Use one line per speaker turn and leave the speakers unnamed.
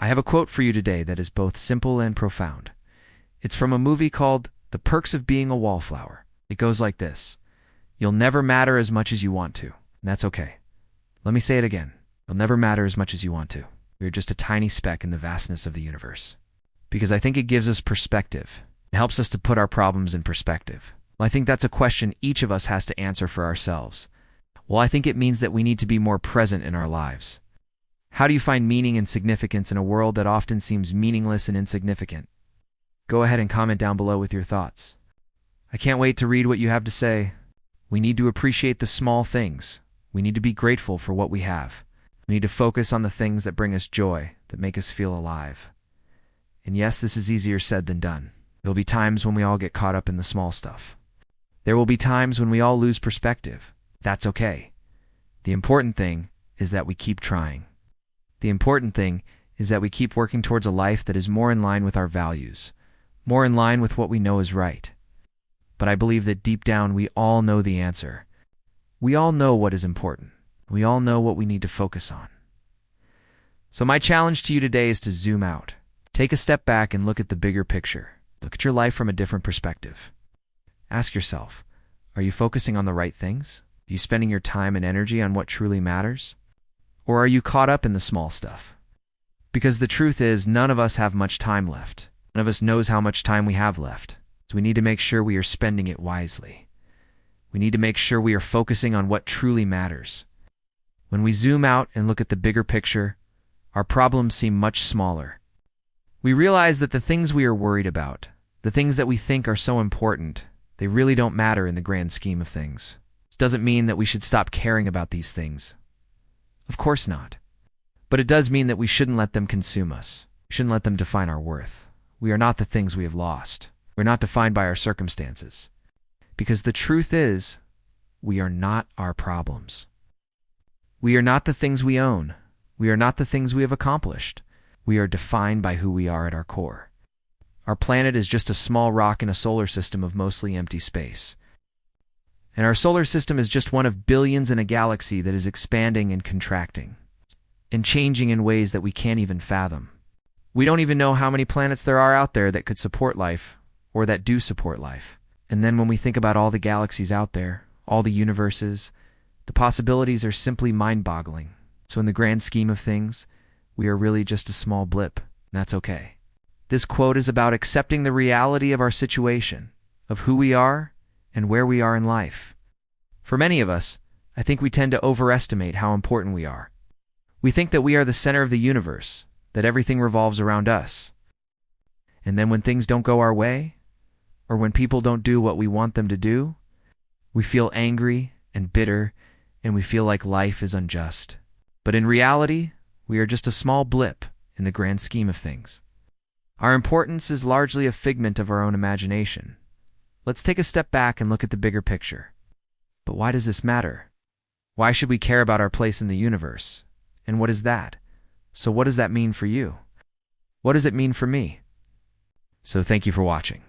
I have a quote for you today that is both simple and profound. It's from a movie called The Perks of Being a Wallflower. It goes like this: "You'll never matter as much as you want to, and that's okay." Let me say it again. You'll never matter as much as you want to. You're just a tiny speck in the vastness of the universe. Because I think it gives us perspective. It helps us to put our problems in perspective. Well, I think that's a question each of us has to answer for ourselves. Well, I think it means that we need to be more present in our lives. How do you find meaning and significance in a world that often seems meaningless and insignificant? Go ahead and comment down below with your thoughts. I can't wait to read what you have to say. We need to appreciate the small things. We need to be grateful for what we have. We need to focus on the things that bring us joy, that make us feel alive. And yes, this is easier said than done. There'll be times when we all get caught up in the small stuff. There will be times when we all lose perspective. That's okay. The important thing is that we keep trying. The important thing is that we keep working towards a life that is more in line with our values, more in line with what we know is right. But I believe that deep down we all know the answer. We all know what is important. We all know what we need to focus on. So my challenge to you today is to zoom out. Take a step back and look at the bigger picture. Look at your life from a different perspective. Ask yourself, are you focusing on the right things? Are you spending your time and energy on what truly matters? Or are you caught up in the small stuff? Because the truth is, none of us have much time left. None of us knows how much time we have left. So we need to make sure we are spending it wisely. We need to make sure we are focusing on what truly matters. When we zoom out and look at the bigger picture, our problems seem much smaller. We realize that the things we are worried about, the things that we think are so important, they really don't matter in the grand scheme of things. This doesn't mean that we should stop caring about these things. Of course not. But it does mean that we shouldn't let them consume us. We shouldn't let them define our worth. We are not the things we have lost. We're not defined by our circumstances. Because the truth is, we are not our problems. We are not the things we own. We are not the things we have accomplished. We are defined by who we are at our core. Our planet is just a small rock in a solar system of mostly empty space. And our solar system is just one of billions in a galaxy that is expanding and contracting, and changing in ways that we can't even fathom. We don't even know how many planets there are out there that could support life, or that do support life. And then when we think about all the galaxies out there, all the universes, the possibilities are simply mind-boggling. So in the grand scheme of things, we are really just a small blip, and that's okay. This quote is about accepting the reality of our situation, of who we are, and where we are in life. For many of us, I think we tend to overestimate how important we are. We think that we are the center of the universe, that everything revolves around us. And then when things don't go our way, or when people don't do what we want them to do, we feel angry and bitter, and we feel like life is unjust. But in reality, we are just a small blip in the grand scheme of things. Our importance is largely a figment of our own imagination. Let's take a step back and look at the bigger picture. But why does this matter? Why should we care about our place in the universe? And what is that? So what does that mean for you? What does it mean for me? So thank you for watching.